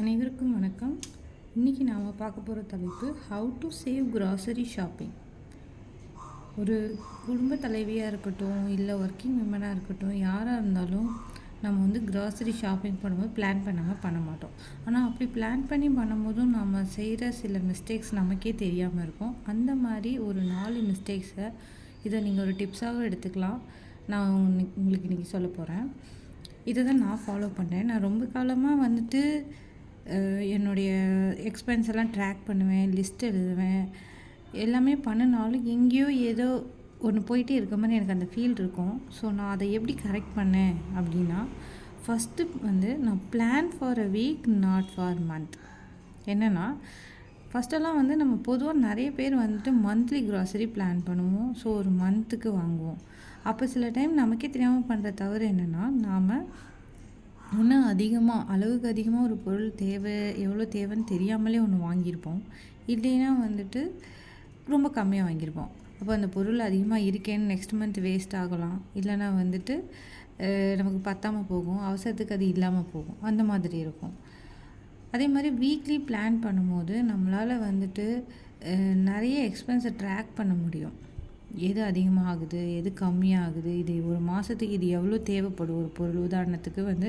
அனைவருக்கும் வணக்கம். இன்றைக்கி நாம் பார்க்க போகிற தலைப்பு how to save grocery shopping. ஒரு குடும்ப தலைவியாக இருக்கட்டும், இல்லை ஒர்க்கிங் விமனாக இருக்கட்டும், யாராக இருந்தாலும் நம்ம வந்து கிராசரி ஷாப்பிங் பண்ணும்போது பிளான் பண்ணாமல் பண்ண மாட்டோம். ஆனால் அப்படி பிளான் பண்ணி பண்ணும்போதும் நம்ம செய்கிற சில மிஸ்டேக்ஸ் நமக்கே தெரியாமல் இருக்கும். அந்த மாதிரி ஒரு 4 மிஸ்டேக்ஸை இதை நீங்கள் ஒரு டிப்ஸாக எடுத்துக்கலாம். நான் உங்களுக்கு இன்றைக்கி சொல்ல போகிறேன். இதை தான் நான் ஃபாலோ பண்ணுறேன். நான் ரொம்ப காலமாக வந்துட்டு என்னுடைய எக்ஸ்பென்ஸ் எல்லாம் ட்ராக் பண்ணுவேன், லிஸ்ட் எழுதுவேன். எல்லாமே பண்ணினாலும் எங்கேயோ ஏதோ ஒன்று போயிட்டே இருக்க மாதிரி எனக்கு அந்த ஃபீல் இருக்கும். ஸோ நான் அதை எப்படி கரெக்ட் பண்ணேன் அப்படின்னா, ஃபஸ்ட்டு வந்து நான் plan for a week, not for month. என்னென்னா, ஃபஸ்ட்டெல்லாம் வந்து நம்ம பொதுவாக நிறைய பேர் வந்துட்டு மந்த்லி கிராசரி பிளான் பண்ணுவோம். ஸோ ஒரு மந்த்துக்கு வாங்குவோம். அப்போ சில டைம் நமக்கே தெரியாமல் பண்ணுற தவறு என்னென்னா, நாம் இன்னும் அளவுக்கு அதிகமாக ஒரு பொருள் எவ்வளோ தேவைன்னு தெரியாமலே ஒன்று வாங்கியிருப்போம். இல்லைன்னா வந்துட்டு ரொம்ப கம்மியாக வாங்கியிருப்போம். அப்போ அந்த பொருள் அதிகமாக இருக்கேன்னு நெக்ஸ்ட் மந்த் வேஸ்ட் ஆகலாம். இல்லைனா வந்துட்டு நமக்கு பத்தாமல் போகும், அவசரத்துக்கு அது இல்லாமல் போகும். அந்த மாதிரி இருக்கும். அதே மாதிரி வீக்லி பிளான் பண்ணும்போது நம்மளால் வந்துட்டு நிறைய எக்ஸ்பென்ஸை ட்ராக் பண்ண முடியும். எது அதிகமாகுது, எது கம்மியாகுது, இது ஒரு மாதத்துக்கு இது எவ்வளோ தேவைப்படும் ஒரு பொருள். உதாரணத்துக்கு வந்து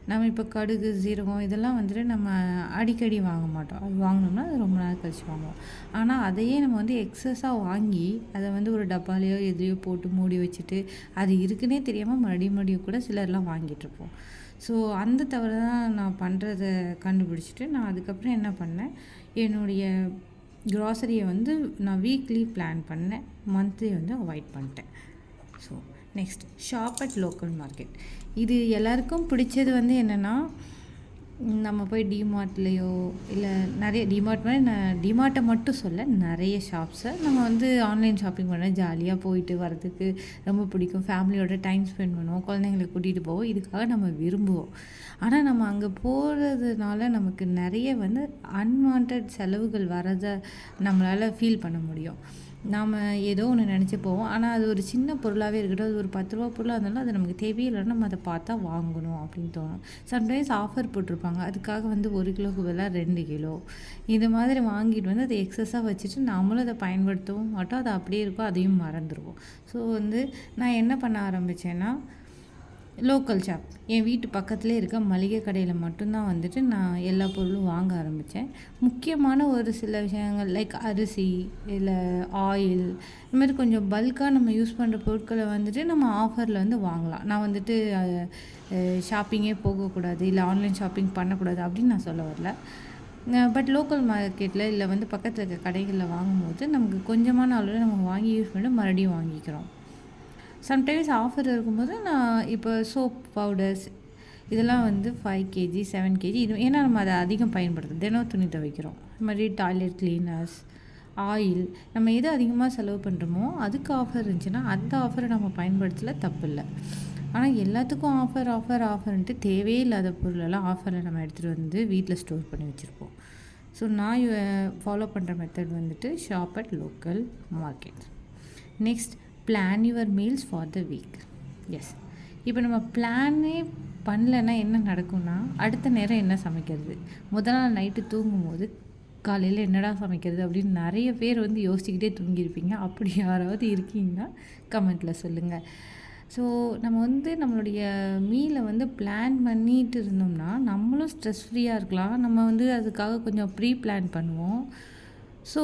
நம்ம இப்போ கடுகு, சீரகம் இதெல்லாம் வந்துட்டு நம்ம அடிக்கடி வாங்க மாட்டோம். அது வாங்கினோம்னா அது ரொம்ப நாள் கழிச்சு வாங்குவோம். ஆனால் அதையே நம்ம வந்து எக்ஸஸாக வாங்கி அதை வந்து ஒரு டப்பாலையோ எதுலையோ போட்டு மூடி வச்சுட்டு அது இருக்குன்னே தெரியாமல் மறுபடியும் கூட சிலர்லாம் வாங்கிட்டுருப்போம். ஸோ அந்த தவிர தான் நான் பண்ணுறத கண்டுபிடிச்சிட்டு நான் அதுக்கப்புறம் என்ன பண்ணேன், என்னுடைய க்ராசரியை வந்து நான் வீக்லி பிளான் பண்ணேன், மந்த்லி வந்து அவாய்ட் பண்ணிட்டேன். So next, shop at local market. இது எல்லாருக்கும் பிடிச்சது வந்து என்னென்னா, நம்ம போய் டிமார்ட்லேயோ இல்லை நிறைய டிமார்ட் மாதிரி, நான் டிமார்ட்டை மட்டும் சொல்ல, நிறைய ஷாப்ஸை நம்ம வந்து ஆன்லைன் ஷாப்பிங் பண்ண ஜாலியாக போயிட்டு வரதுக்கு ரொம்ப பிடிக்கும். ஃபேமிலியோட டைம் ஸ்பெண்ட் பண்ணுவோம், குழந்தைங்களை கூட்டிகிட்டு போவோம். இதுக்காக நம்ம விரும்புவோம். ஆனால் நம்ம அங்கே போகிறதுனால நமக்கு நிறைய வந்து அன்வான்ட் செலவுகள் வரதை நம்மளால் ஃபீல் பண்ண முடியும். நாம் ஏதோ ஒன்று நினச்சி போவோம். ஆனால் அது ஒரு சின்ன பொருளாகவே இருக்கட்டும், அது ஒரு 10 ரூபா பொருளாக இருந்தாலும் அது நமக்கு தேவையில்லைன்னா நம்ம அதை பார்த்தா வாங்கணும் அப்படின்னு தோணும். சம்டைம்ஸ் ஆஃபர் போட்டிருப்பாங்க, அதுக்காக வந்து 1 கிலோக்கு பதிலாக 2 கிலோ இது மாதிரி வாங்கிட்டு வந்து அதை எக்ஸஸாக வச்சுட்டு நம்மளும் அதை பயன்படுத்தவும் மாட்டோம். அது அப்படியே இருக்கும், அதையும் மறந்துடுவோம். ஸோ வந்து நான் என்ன பண்ண ஆரம்பித்தேன்னா, லோக்கல் ஷாப், என் வீட்டு பக்கத்துலேயே இருக்க மளிகை கடையில் மட்டும்தான் வந்துட்டு நான் எல்லா பொருளும் வாங்க ஆரம்பித்தேன். முக்கியமான ஒரு சில விஷயங்கள் லைக் அரிசி, இல்லை ஆயில், இந்த மாதிரி கொஞ்சம் பல்காக நம்ம யூஸ் பண்ணுற பொருட்களை வந்துட்டு நம்ம ஆஃபரில் வந்து வாங்கலாம். நான் வந்துட்டு ஷாப்பிங்கே போகக்கூடாது, இல்லை ஆன்லைன் ஷாப்பிங் பண்ணக்கூடாது அப்படின்னு நான் சொல்ல வரல. பட் லோக்கல் மார்க்கெட்டில் இல்லை வந்து பக்கத்தில் இருக்க கடைகளில் வாங்கும்போது நமக்கு கொஞ்சமான அளவில் நம்ம வாங்கி யூஸ் பண்ணிட்டு மறுபடியும் வாங்கிக்கிறோம். சம்டைம்ஸ் ஆஃபர் இருக்கும்போது நான் இப்போ சோப் பவுடர்ஸ் இதெல்லாம் வந்து 5 கேஜி 7 கேஜி இது, ஏன்னா நம்ம அதை அதிகம் பயன்படுத்தும், தினம் துணி துவைக்கிறோம். இது மாதிரி டாய்லெட் கிளீனர்ஸ், ஆயில், நம்ம எது அதிகமாக செலவு பண்ணுறோமோ அதுக்கு ஆஃபர் இருந்துச்சுன்னா அந்த ஆஃபரை நம்ம பயன்படுத்தல, தப்பு இல்லை. ஆனால் எல்லாத்துக்கும் ஆஃபர்ன்ட்டு தேவையே இல்லாத பொருளெல்லாம் ஆஃபரில் நம்ம எடுத்துகிட்டு வந்து வீட்டில் ஸ்டோர் பண்ணி வச்சுருப்போம். ஸோ நான் ஃபாலோ பண்ணுற மெத்தட் வந்துட்டு shop at local market. Next, plan your meals for the week. Yes, இப்போ நம்ம பிளானே பண்ணலைன்னா என்ன நடக்கும்னா, அடுத்த நேரம் என்ன சமைக்கிறது, முதல் நாள் நைட்டு தூங்கும்போது காலையில் என்னடா சமைக்கிறது அப்படின்னு நிறைய பேர் வந்து யோசிச்சுக்கிட்டே தூங்கியிருப்பீங்க. அப்படி யாராவது இருக்கீங்கன்னா கமெண்ட்டில் சொல்லுங்கள். ஸோ நம்ம வந்து நம்மளுடைய மீலை வந்து பிளான் பண்ணிட்டு இருந்தோம்னா நம்மளும் ஸ்ட்ரெஸ் ஃப்ரீயாக இருக்கலாம். நம்ம வந்து அதுக்காக கொஞ்சம் ப்ரீ பிளான் பண்ணுவோம். ஸோ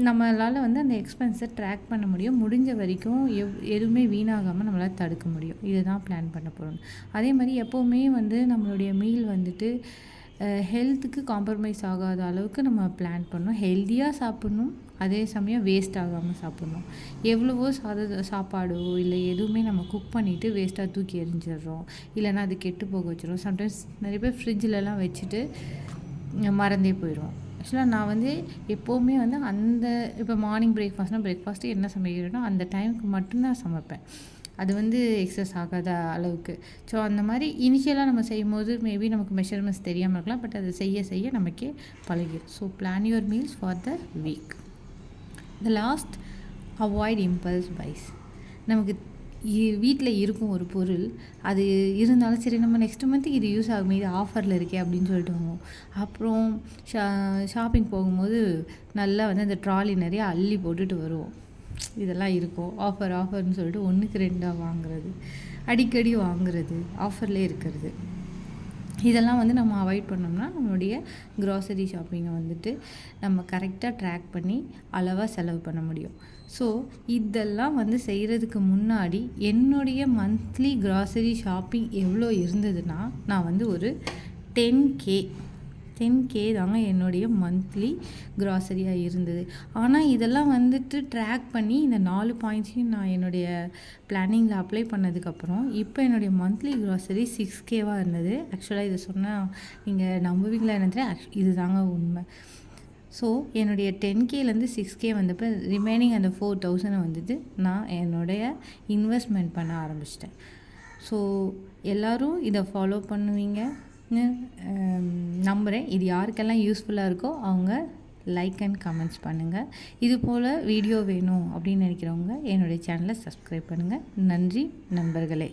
நம்மளால் வந்து அந்த எக்ஸ்பென்ஸை ட்ராக் பண்ண முடியும். முடிஞ்ச வரைக்கும் எதுவுமே வீணாகாமல் நம்மளால் தடுக்க முடியும். இதுதான் பிளான் பண்ண போகிறோம். அதே மாதிரி எப்போவுமே வந்து நம்மளுடைய மீல் வந்துட்டு ஹெல்த்துக்கு காம்ப்ரமைஸ் ஆகாத அளவுக்கு நம்ம பிளான் பண்ணணும். ஹெல்த்தியாக சாப்பிட்ணும், அதே சமயம் வேஸ்ட் ஆகாமல் சாப்பிட்ணும். எவ்வளவோ சாப்பாடோ இல்லை எதுவுமே நம்ம குக் பண்ணிவிட்டு வேஸ்ட்டாக தூக்கி எறிஞ்சிடுறோம், இல்லைன்னா அது கெட்டு போக வச்சிடும். சம்டைம்ஸ் நிறைய பேர் ஃப்ரிட்ஜிலலாம் வச்சுட்டு மறந்தே போயிடும். ஆக்சுவலாக நான் வந்து எப்போவுமே வந்து இப்போ மார்னிங் பிரேக்ஃபாஸ்ட்டு என்ன சமைக்கிறேனோ அந்த டைமுக்கு மட்டும்தான் சமைப்பேன். அது வந்து எக்ஸஸ் ஆகாத அளவுக்கு. ஸோ அந்த மாதிரி இனிஷியலாக நம்ம செய்யும்போது மேபி நமக்கு மெஷர்மெண்ட்ஸ் தெரியாமல் இருக்கலாம். பட் அதை செய்ய நமக்கே பழகிடும். So plan your meals for the week. The last, avoid impulse buys. நமக்கு வீட்டில் இருக்கும் ஒரு பொருள். அது இருந்தாலும் சரி நம்ம நெக்ஸ்ட் மந்த்துக்கு இது யூஸ் ஆகுமே, இது ஆஃபரில் இருக்கே அப்படின்னு சொல்லிட்டு வாங்குவோம். அப்புறம் ஷாப்பிங் போகும்போது நல்லா வந்து அந்த ட்ராலி நிறைய அள்ளி போட்டுட்டு வருவோம். இதெல்லாம் இருக்கும். ஆஃபர்னு சொல்லிட்டு 1க்கு 2 வாங்குறது, அடிக்கடி வாங்குறது, ஆஃபர்லேயே இருக்கிறது. இதெல்லாம் வந்து நம்ம அவாய்ட் பண்ணோம்னா நம்மளுடைய க்ராசரி ஷாப்பிங்கை வந்துட்டு நம்ம கரெக்டாக ட்ராக் பண்ணி அளவாக செலவு பண்ண முடியும். ஸோ இதெல்லாம் வந்து செய்கிறதுக்கு முன்னாடி என்னுடைய மந்த்லி க்ராசரி ஷாப்பிங் எவ்வளோ இருந்ததுன்னா, நான் வந்து ஒரு 10K தாங்க என்னுடைய மந்த்லி க்ராசரியாக இருந்தது. ஆனால் இதெல்லாம் வந்துட்டு ட்ராக் பண்ணி இந்த 4 பாயிண்ட்ஸையும் நான் என்னுடைய பிளானிங்கில் அப்ளை பண்ணதுக்கப்புறம் இப்போ என்னுடைய மந்த்லி க்ராசரி 6Kவாக இருந்தது. ஆக்சுவலாக இதை சொன்னால் நீங்கள் நம்புவீங்களா என்னது, இது தாங்க உண்மை. ஸோ என்னுடைய 10Kலேருந்து 6K வந்தப்போ ரிமைனிங் அந்த 4000 வந்துட்டு நான் என்னுடைய இன்வெஸ்ட்மெண்ட் பண்ண ஆரம்பிச்சிட்டேன். ஸோ எல்லோரும் இதை ஃபாலோ பண்ணுவீங்க நம்புகிறேன். இது யாருக்கெல்லாம் யூஸ்ஃபுல்லாக இருக்கோ அவங்க லைக் அண்ட் கமெண்ட்ஸ் பண்ணுங்கள். இது போல் வீடியோ வேணும் அப்படின்னு நினைக்கிறவங்க என்னுடைய சேனலை சப்ஸ்கிரைப் பண்ணுங்கள். நன்றி நண்பர்களே.